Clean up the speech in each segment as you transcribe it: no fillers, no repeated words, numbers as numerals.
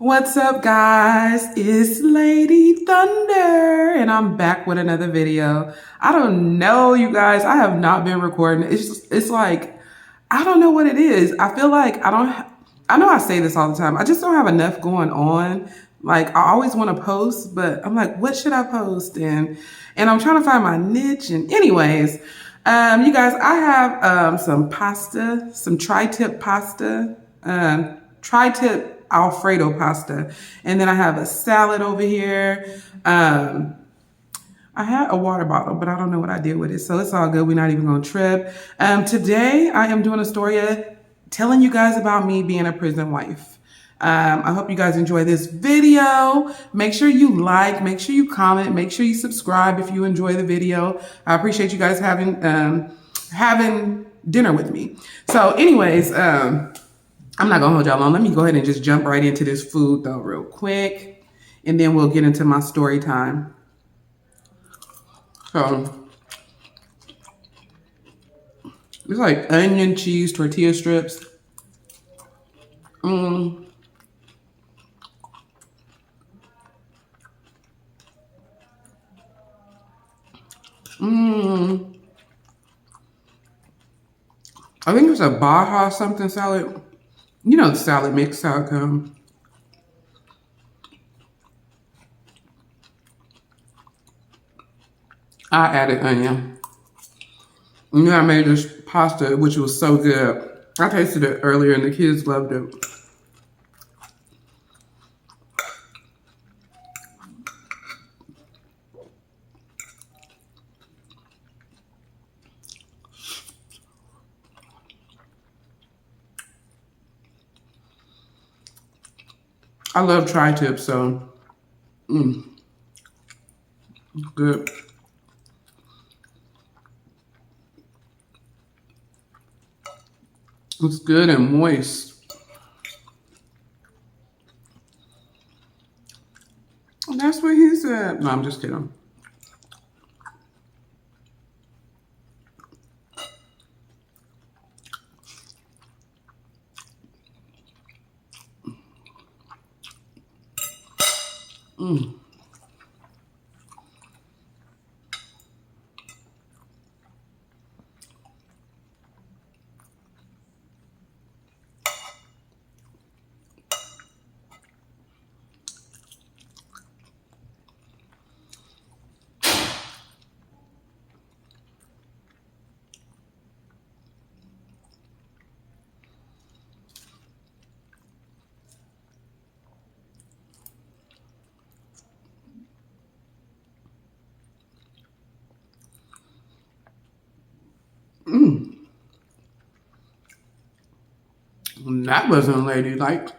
What's up, guys? It's Lady Thunder, and I'm back with another video. I don't know, you guys. I have not been recording. It's like, I don't know what it is. I feel like I know I say this all the time. I just don't have enough going on. Like, I always want to post, but I'm like, what should I post? And I'm trying to find my niche. And anyways, you guys, I have some pasta, some tri-tip pasta, tri-tip Alfredo pasta. And then I have a salad over here. I had a water bottle, but I don't know what I did with it. So it's all good. We're not even going to trip. Today, I am doing a story telling you guys about me being a prison wife. I hope you guys enjoy this video. Make sure you like, make sure you comment, make sure you subscribe if you enjoy the video. I appreciate you guys having dinner with me. So anyways, I'm not gonna hold y'all long. Let me go ahead and just jump right into this food though real quick, and then we'll get into my story time. So it's like onion, cheese, tortilla strips. I think it's a Baja something salad. You know the salad mix, how it comes. I added onion. And then I made this pasta, which was so good. I tasted it earlier and the kids loved it. I love tri-tip, so good. It's good and moist. That's what he said. No, I'm just kidding. That wasn't ladylike.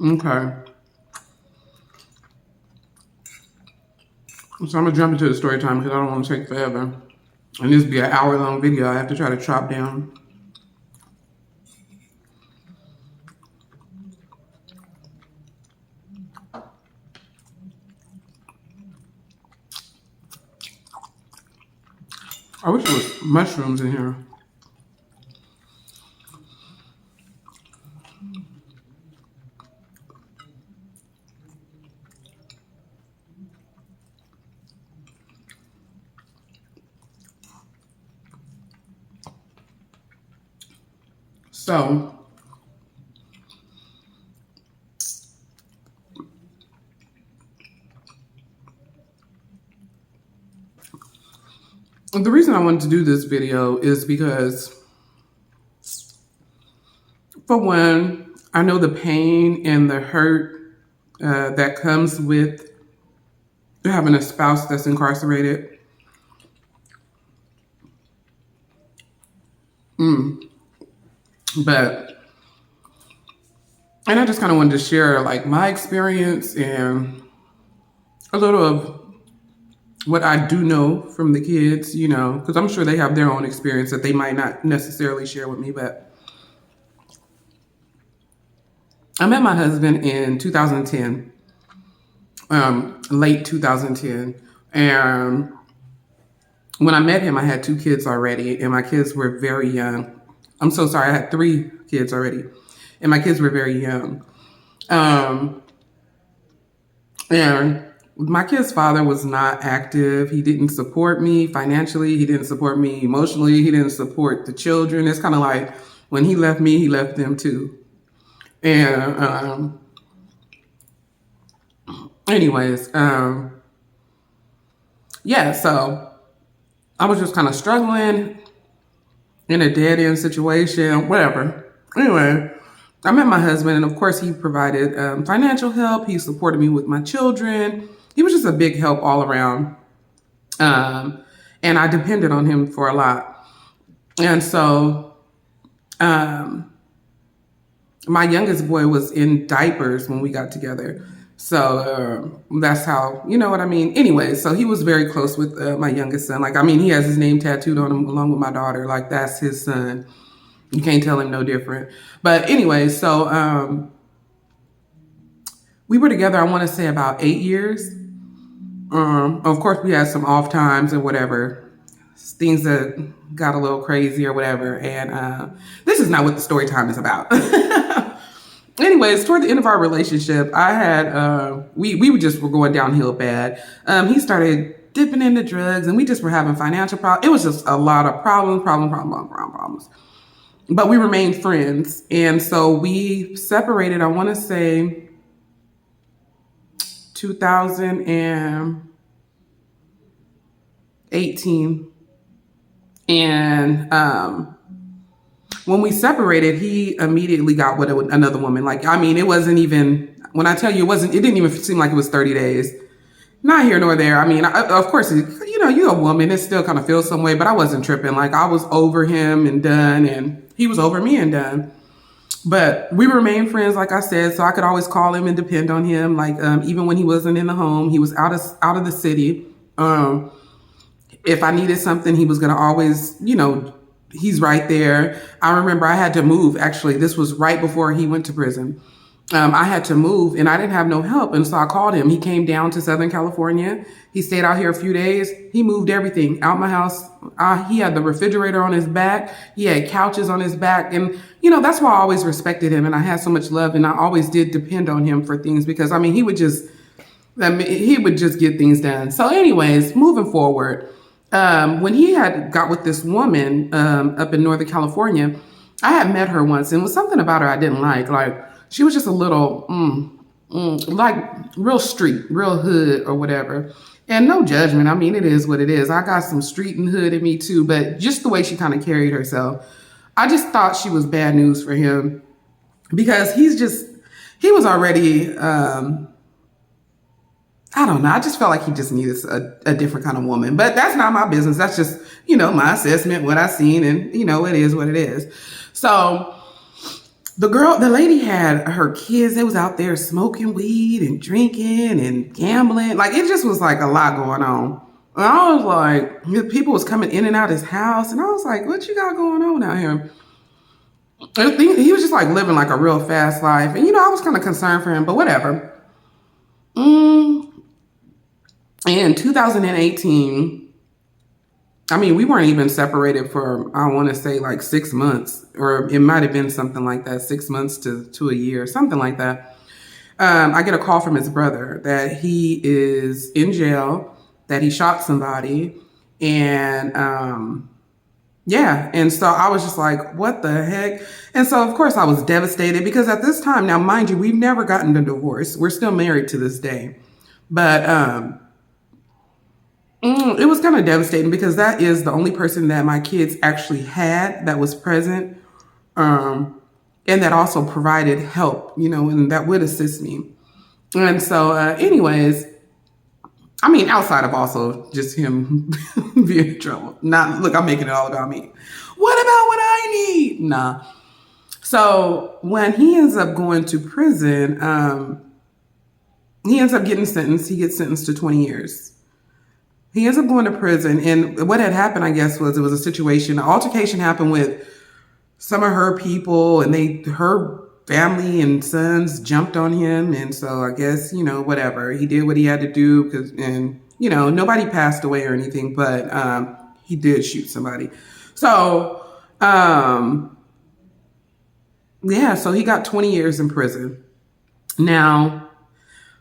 Okay. So I'm gonna jump into the story time because I don't want to take forever. And this will be an hour-long video. I have to try to chop down. I wish there was mushrooms in here. So, the reason I wanted to do this video is because, for one, I know the pain and the hurt that comes with having a spouse that's incarcerated. But, and I just kind of wanted to share like my experience and a little of what I do know from the kids, you know, because I'm sure they have their own experience that they might not necessarily share with me. But I met my husband in 2010, late 2010. And when I met him, I had 2 kids already, and my kids were very young. I'm so sorry, I had 3 kids already, and my kids were very young. And my kid's father was not active. He didn't support me financially. He didn't support me emotionally. He didn't support the children. It's kind of like when he left me, he left them too. And anyways, yeah, so I was just kind of struggling in a dead end situation, whatever. Anyway, I met my husband, and of course, he provided financial help. He supported me with my children. He was just a big help all around. And I depended on him for a lot. And so, my youngest boy was in diapers when we got together. So that's how, you know what I mean? Anyway, so he was very close with my youngest son. Like, I mean, he has his name tattooed on him along with my daughter. Like, that's his son. You can't tell him no different. But anyway, so we were together, I want to say about 8 years. Of course, we had some off times and whatever, things that got a little crazy or whatever. And this is not what the story time is about. Anyways, toward the end of our relationship, I had, we just were going downhill bad. He started dipping into drugs, and we just were having financial problems. It was just a lot of problems. But we remained friends. And so we separated, I want to say 2018. And when we separated, he immediately got with another woman. Like, I mean, it wasn't even, when I tell you, it didn't even seem like it was 30 days. Not here nor there. I mean, of course, you know, you're a woman. It still kind of feels some way, but I wasn't tripping. Like, I was over him and done, and he was over me and done. But we remained friends, like I said, so I could always call him and depend on him. Like, even when he wasn't in the home, he was out of the city. If I needed something, he was going to always, you know, he's right there. I remember I had to move. Actually, this was right before he went to prison. I had to move, and I didn't have no help. And so I called him. He came down to Southern California. He stayed out here a few days. He moved everything out my house. He had the refrigerator on his back. He had couches on his back. And, you know, that's why I always respected him. And I had so much love. And I always did depend on him for things because, I mean, he would just get things done. So anyways, moving forward, when he had got with this woman up in Northern California, I had met her once, and it was something about her I didn't like. Like, she was just a little, like real street, real hood or whatever. And no judgment. I mean, it is what it is. I got some street and hood in me too, but just the way she kind of carried herself, I just thought she was bad news for him because he was already, I don't know. I just felt like he just needed a different kind of woman, but that's not my business. That's just, you know, my assessment, what I've seen, and, you know, it is what it is. So the lady had her kids. They was out there smoking weed and drinking and gambling. Like, it just was like a lot going on. And I was like, people was coming in and out of his house. And I was like, what you got going on out here? And he was just like living like a real fast life. And, you know, I was kind of concerned for him, but whatever. In 2018, I mean, we weren't even separated for, I want to say like 6 months, or it might have been something like that, 6 months to a year, something like that. I get a call from his brother that he is in jail, that he shot somebody. And yeah. And so I was just like, what the heck? And so, of course, I was devastated because at this time, now, mind you, we've never gotten a divorce. We're still married to this day. But it was kind of devastating because that is the only person that my kids actually had that was present, and that also provided help, you know, and that would assist me. And so anyways, I mean, outside of also just him being in trouble. Not, look, I'm making it all about me. What about what I need? Nah. So when he ends up going to prison, he ends up getting sentenced. He gets sentenced to 20 years. He ends up going to prison. And what had happened, I guess, was it was a situation, an altercation happened with some of her people, and her family and sons jumped on him. And so I guess, whatever. He did what he had to do and nobody passed away or anything, but he did shoot somebody. So, yeah, so he got 20 years in prison. Now,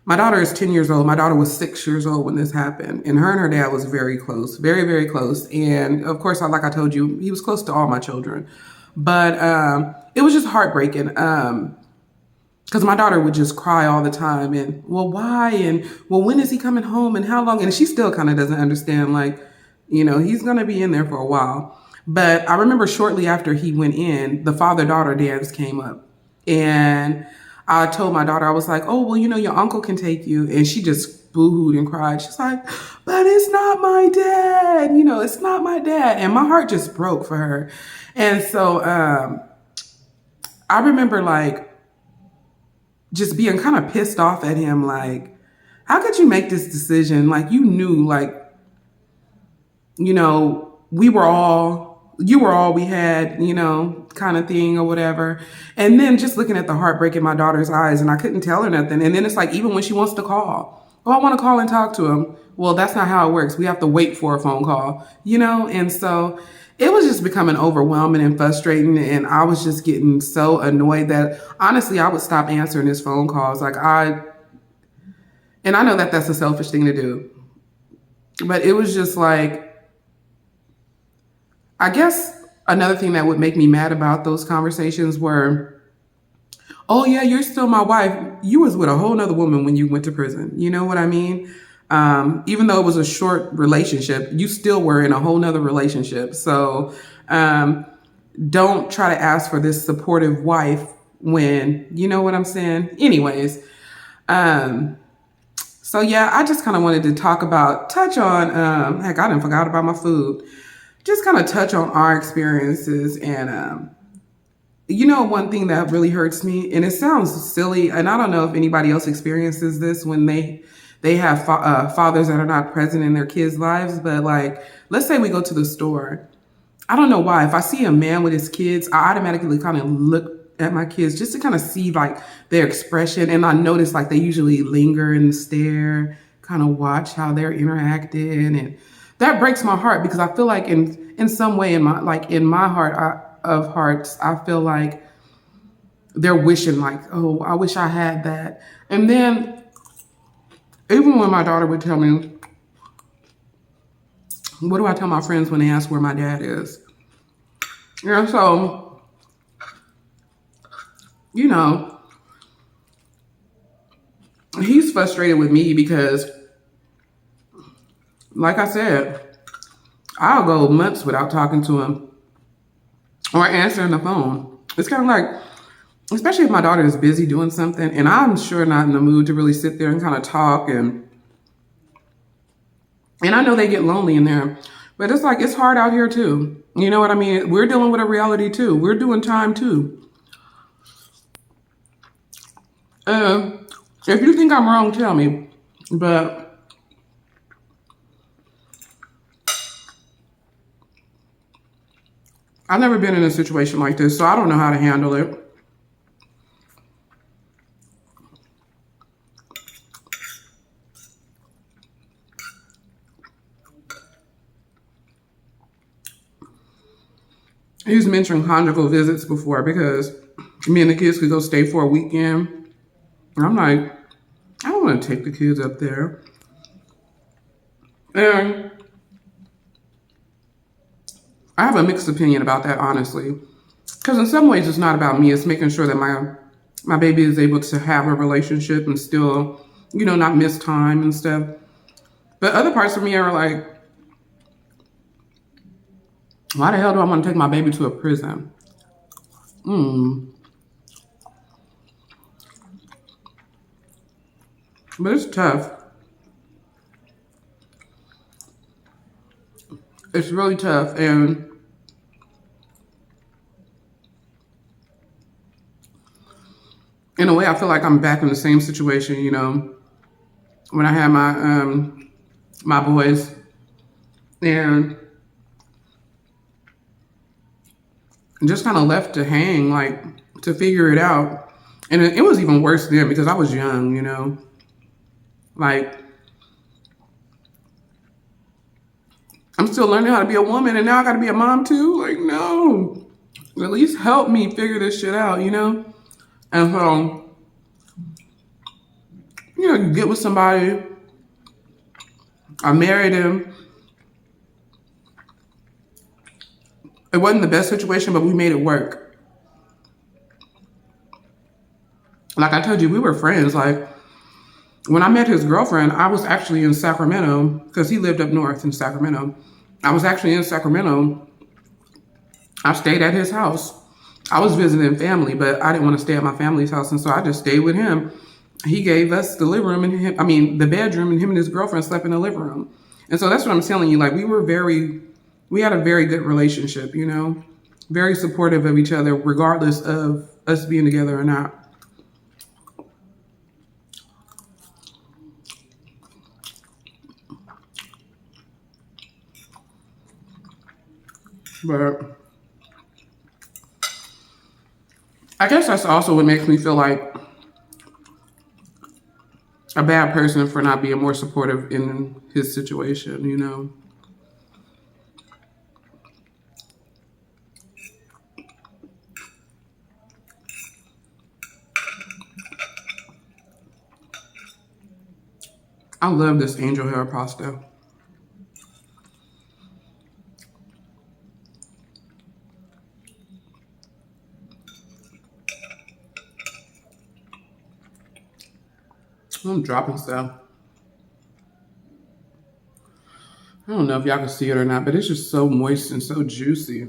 my daughter is 10 years old. My daughter was 6 years old when this happened. And her dad was very close, very, very close. And of course, like I told you, he was close to all my children. But it was just heartbreaking because my daughter would just cry all the time. And, well, why? And, well, when is he coming home and how long? And she still kind of doesn't understand, like, he's going to be in there for a while. But I remember shortly after he went in, the father-daughter dance came up. And I told my daughter, I was like, oh, well, your uncle can take you. And she just boo-hooed and cried. She's like, but it's not my dad. It's not my dad. And my heart just broke for her. And so I remember, like, just being kind of pissed off at him. Like, how could you make this decision? Like, you knew, like, you were all we had, kind of thing or whatever. And then just looking at the heartbreak in my daughter's eyes, and I couldn't tell her nothing. And then it's like, even when she wants to call, oh, I want to call and talk to him. Well, that's not how it works. We have to wait for a phone call, And so it was just becoming overwhelming and frustrating. And I was just getting so annoyed that honestly, I would stop answering his phone calls. And I know that that's a selfish thing to do, but it was just like, I guess another thing that would make me mad about those conversations were, oh yeah, you're still my wife. You was with a whole nother woman when you went to prison. You know what I mean? Even though it was a short relationship, you still were in a whole nother relationship. So don't try to ask for this supportive wife when, you know what I'm saying? Anyways, so yeah, I just kind of wanted to touch on, heck, I done forgot about my food. Just kind of touch on our experiences. And, one thing that really hurts me, and it sounds silly, and I don't know if anybody else experiences this when they have fathers that are not present in their kids' lives. But like, let's say we go to the store. I don't know why. If I see a man with his kids, I automatically kind of look at my kids just to kind of see like their expression. And I notice like they usually linger and stare, kind of watch how they're interacting. And that breaks my heart because I feel like in some way in my heart of hearts, I feel like they're wishing like, oh, I wish I had that. And then even when my daughter would tell me, what do I tell my friends when they ask where my dad is? So, he's frustrated with me because, like I said, I'll go months without talking to him or answering the phone. It's kind of like, especially if my daughter is busy doing something and I'm sure not in the mood to really sit there and kind of talk. And I know they get lonely in there, but it's like, it's hard out here too. You know what I mean? We're dealing with a reality too. We're doing time too. If you think I'm wrong, tell me. But I've never been in a situation like this, so I don't know how to handle it. He's mentioned conjugal visits before because me and the kids could go stay for a weekend. And I'm like, I don't want to take the kids up there. And I have a mixed opinion about that, honestly. Because in some ways, it's not about me. It's making sure that my baby is able to have a relationship and still, not miss time and stuff. But other parts of me are like, why the hell do I want to take my baby to a prison? But it's tough. It's really tough. And in a way, I feel like I'm back in the same situation, you know, when I had my boys, and just kind of left to hang, like to figure it out. And it was even worse then because I was young, you know, like I'm still learning how to be a woman, and now I got to be a mom too. Like, no, at least help me figure this shit out, you know. And so, you know, you get with somebody. I married him. It wasn't the best situation, but we made it work. Like I told you, we were friends. Like when I met his girlfriend, I was actually in Sacramento because he lived up north in Sacramento. I was actually in Sacramento. I stayed at his house. I was visiting family, but I didn't want to stay at my family's house, and so I just stayed with him. He gave us the living room, and the bedroom, and him and his girlfriend slept in the living room. And so that's what I'm telling you. Like we had a very good relationship, you know, very supportive of each other, regardless of us being together or not. But I guess that's also what makes me feel like a bad person for not being more supportive in his situation, you know. I love this angel hair pasta. I'm dropping stuff. I don't know if y'all can see it or not, but it's just so moist and so juicy.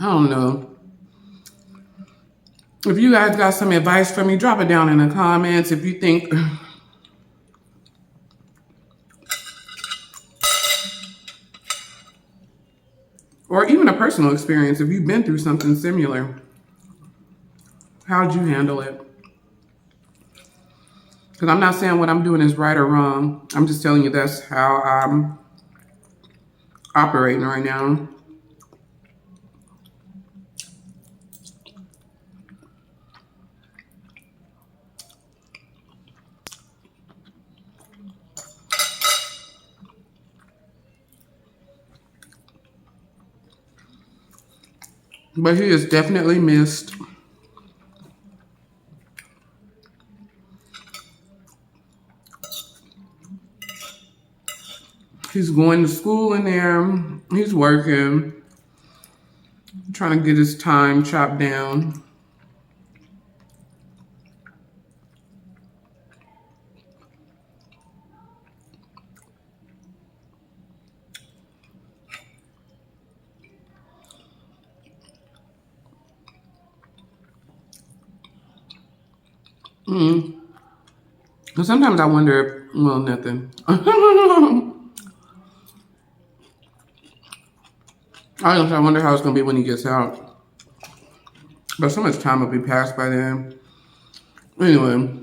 I don't know. If you guys got some advice for me, drop it down in the comments. If you think, or even a personal experience, if you've been through something similar, how'd you handle it? Because I'm not saying what I'm doing is right or wrong. I'm just telling you that's how I'm operating right now. But he is definitely missed. He's going to school in there. He's working, trying to get his time chopped down. But sometimes I wonder, well, nothing. I wonder how it's going to be when he gets out. But so much time will be passed by then. Anyway.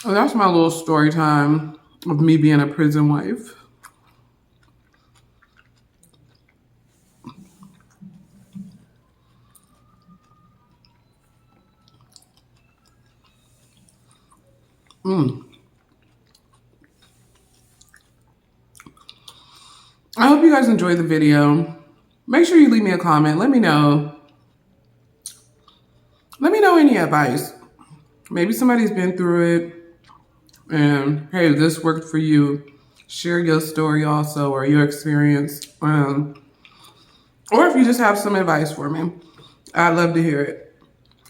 Well, that's my little story time of me being a prison wife. I hope you guys enjoyed the video. Make sure you leave me a comment. Let me know. Let me know any advice. Maybe somebody's been through it. And hey, this worked for you. Share your story also, or your experience. Or if you just have some advice for me, I'd love to hear it.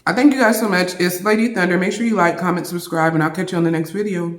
I thank you guys so much. It's Lady Thunder. Make sure you like, comment, subscribe, and I'll catch you on the next video.